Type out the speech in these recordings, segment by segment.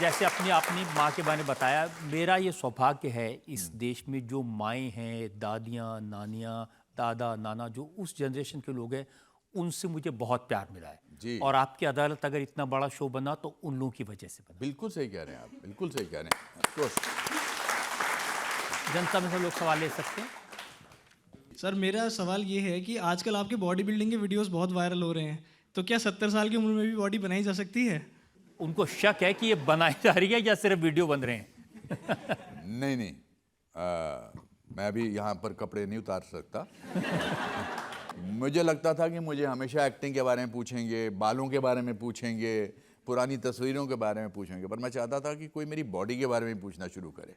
जैसे अपनी अपनी माँ के बारे में बताया, मेरा ये सौभाग्य है इस देश में जो माएँ हैं, दादियाँ, नानियाँ, दादा, नाना जो उस जनरेशन के लोग हैं, उनसे मुझे बहुत प्यार मिला है। जी। और आपकी अदालत अगर इतना बड़ा शो बना तो उन लोगों की वजह से बना। बिल्कुल सही कह रहे हैं आप, बिल्कुल सही कह रहे हैं। Of course। जनता में से लोग सवाल ले सकते हैं। सर मेरा सवाल ये है कि आजकल आपके बॉडी बिल्डिंग के वीडियोस बहुत वायरल हो रहे हैं, तो क्या 70 साल की उम्र में भी बॉडी बनाई जा सकती है? उनको शक है कि ये बनाई जा रही है या सिर्फ वीडियो बन रहे हैं। नहीं नहीं, मैं भी यहाँ पर कपड़े नहीं उतार सकता। मुझे लगता था कि मुझे हमेशा एक्टिंग के बारे में पूछेंगे, बालों के बारे में पूछेंगे, पुरानी तस्वीरों के बारे में पूछेंगे, पर मैं चाहता था कि कोई मेरी बॉडी के बारे में पूछना शुरू करे।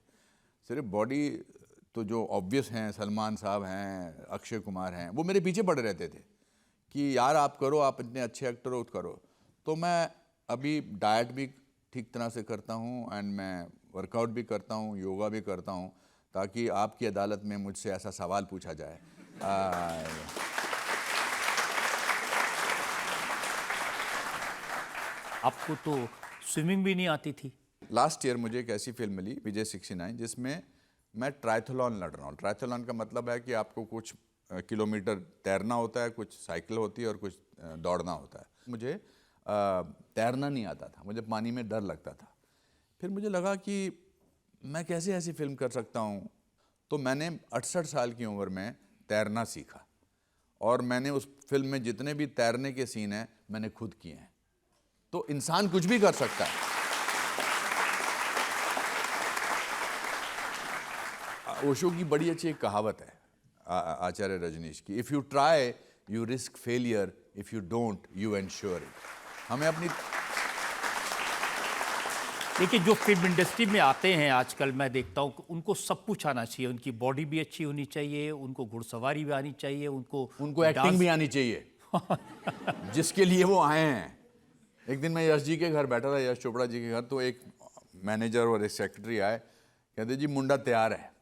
सिर्फ बॉडी तो जो ऑब्वियस हैं, सलमान साहब हैं, अक्षय कुमार हैं, वो मेरे पीछे पड़े रहते थे कि यार आप करो, आप इतने अच्छे एक्टर हो, करो। तो मैं अभी डाइट भी ठीक तरह से करता हूँ एंड मैं वर्कआउट भी करता हूँ, योगा भी करता हूँ, ताकि आपकी अदालत में मुझसे ऐसा सवाल पूछा जाए। आपको तो स्विमिंग भी नहीं आती थी। लास्ट ईयर मुझे एक ऐसी फिल्म मिली विजय 69 जिसमें मैं ट्रायथलॉन लड़ रहा हूँ। ट्रायथलॉन का मतलब है कि आपको कुछ किलोमीटर तैरना होता है, कुछ साइकिल होती है और कुछ दौड़ना होता है। मुझे तैरना नहीं आता था, मुझे पानी में डर लगता था। फिर मुझे लगा कि मैं कैसे ऐसी फिल्म कर सकता हूँ, तो मैंने 68 साल की उम्र में तैरना सीखा और मैंने उस फिल्म में जितने भी तैरने के सीन हैं मैंने खुद किए हैं। तो इंसान कुछ भी कर सकता है। ओशो की बड़ी अच्छी एक कहावत है आचार्य रजनीश की, if you try you risk failure, if you don't you ensure it. हमें अपनी देखिए, जो फिल्म इंडस्ट्री में आते हैं आजकल मैं देखता हूँ उनको सब कुछ आना चाहिए। उनकी बॉडी भी अच्छी होनी चाहिए, उनको घुड़सवारी भी आनी चाहिए, उनको एक्टिंग भी आनी चाहिए जिसके लिए वो आए हैं। एक दिन मैं यश जी के घर बैठा था, यश चोपड़ा जी के घर, तो एक मैनेजर और एक सेक्रेटरी आए, कहते जी मुंडा तैयार है।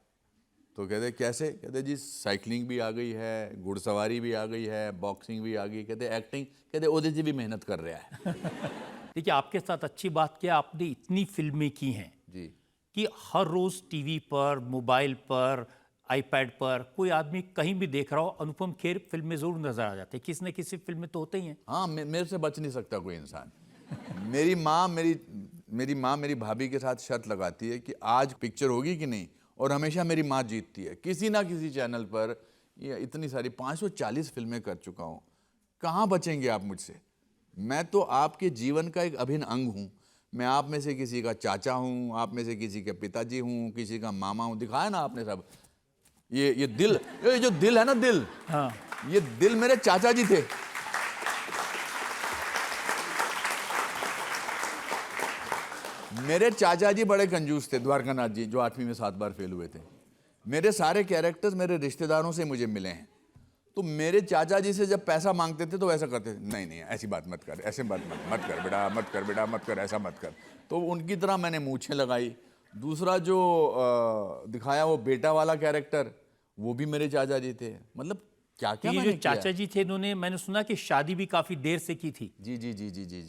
तो कहते कैसे? कहते जी साइकिलिंग भी आ गई है, घुड़सवारी भी आ गई है, बॉक्सिंग भी आ गई। कहते एक्टिंग, कहते ओदे जी भी मेहनत कर रहा है। देखिए, आपके साथ अच्छी बात क्या, आपने इतनी फिल्में की हैं जी कि हर रोज टीवी पर, मोबाइल पर, आईपैड पर कोई आदमी कहीं भी देख रहा हो, अनुपम खेर फिल्म में जरूर नजर आ जाते हैं। किसी न किसी फिल्म में तो होते ही हैं। हाँ, मेरे से बच नहीं सकता कोई इंसान। मेरी माँ मेरी भाभी के साथ शर्त लगाती है कि आज पिक्चर होगी कि नहीं, और हमेशा मेरी माँ जीतती है। किसी ना किसी चैनल पर ये इतनी सारी 540 फिल्में कर चुका हूँ, कहाँ बचेंगे आप मुझसे? मैं तो आपके जीवन का एक अभिन्न अंग हूँ। मैं आप में से किसी का चाचा हूँ, आप में से किसी के पिताजी हूँ, किसी का मामा हूँ। दिखाया ना आपने सब, ये दिल, ये जो दिल है ना, दिल, हाँ, ये दिल मेरे चाचा जी थे। मेरे चाचा जी बड़े कंजूस थे, द्वारकानाथ जी, जो 8वीं में 7 बार फेल हुए थे। मेरे सारे कैरेक्टर्स मेरे रिश्तेदारों से मुझे मिले हैं। तो मेरे चाचा जी से जब पैसा मांगते थे तो ऐसा करते थे, नहीं नहीं ऐसी बात मत कर, ऐसे बात मत कर बेटा, मत कर बेटा, मत कर, ऐसा मत कर। तो उनकी तरह मैंने मूछें लगाई। दूसरा जो दिखाया वो बेटा वाला कैरेक्टर, वो भी मेरे चाचा जी थे। मतलब क्या क्या ये मैंने जो किया। चाचा जी थे, इन्होंने मैंने सुना कि शादी भी काफी देर से की थी। जी जी जी जी जी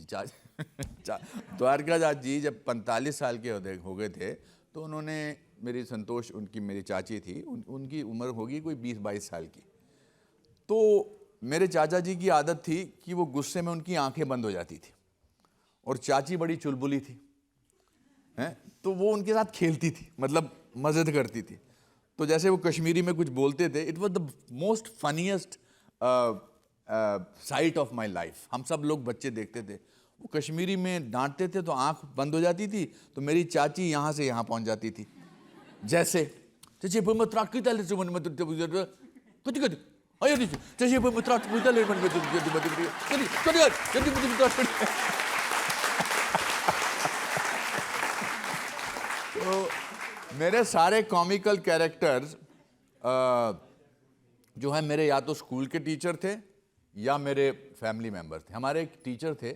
द्वारकादास जी जब 45 साल के हो गए थे तो उन्होंने, मेरी संतोष उनकी मेरी चाची थी, उनकी उम्र होगी कोई 20-22 साल की। तो मेरे चाचा जी की आदत थी कि वो गुस्से में उनकी आंखें बंद हो जाती थी, और चाची बड़ी चुलबुली थी, हैं, तो वो उनके साथ खेलती थी, मतलब मज़े करती थी। तो जैसे वो कश्मीरी में कुछ बोलते थे, it was the most funniest site of my life. हम सब लोग बच्चे देखते थे, वो कश्मीरी में डांटते थे तो आंख बंद हो जाती थी, तो मेरी चाची यहाँ से यहाँ पहुँच जाती थी। जैसे तो मेरे सारे कॉमिकल कैरेक्टर्स जो है मेरे या तो स्कूल के टीचर थे या मेरे फैमिली मेंबर थे। हमारे एक टीचर थे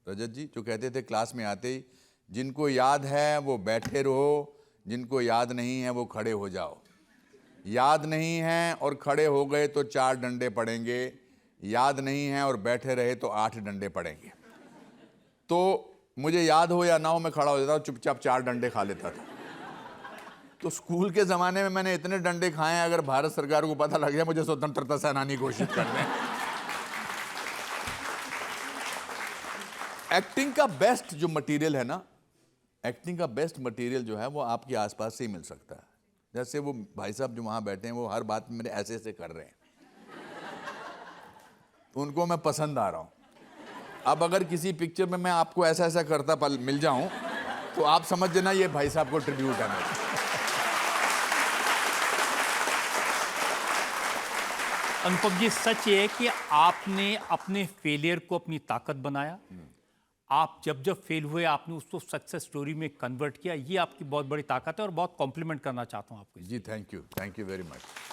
रजत जी, जो कहते थे क्लास में आते ही, जिनको याद है वो बैठे रहो, जिनको याद नहीं है वो खड़े हो जाओ। याद नहीं है और खड़े हो गए तो 4 डंडे पड़ेंगे, याद नहीं है और बैठे रहे तो 8 डंडे पड़ेंगे। तो मुझे याद हो या ना हो मैं खड़ा हो जाता हूँ, चुपचाप 4 डंडे खा लेता था। तो स्कूल के ज़माने में मैंने इतने डंडे खाए हैं, अगर भारत सरकार को पता लग गया मुझे स्वतंत्रता सेनानी घोषित कर दें। एक्टिंग का बेस्ट जो मटेरियल है ना, एक्टिंग का बेस्ट मटेरियल जो है वो आपके आसपास से ही मिल सकता है। जैसे वो भाई साहब जो वहाँ बैठे हैं, वो हर बात में मेरे ऐसे ऐसे कर रहे हैं, तो उनको मैं पसंद आ रहा हूँ। अब अगर किसी पिक्चर में मैं आपको ऐसा ऐसा करता मिल जाऊं, तो आप समझ लेना ये भाई साहब को ट्रिब्यूट है मेरा। अनुपम जी, सच ये है कि आपने अपने फेलियर को अपनी ताकत बनाया। आप जब जब फेल हुए आपने उसको सक्सेस स्टोरी में कन्वर्ट किया। ये आपकी बहुत बड़ी ताकत है और बहुत कॉम्प्लीमेंट करना चाहता हूं आपको। जी थैंक यू वेरी मच।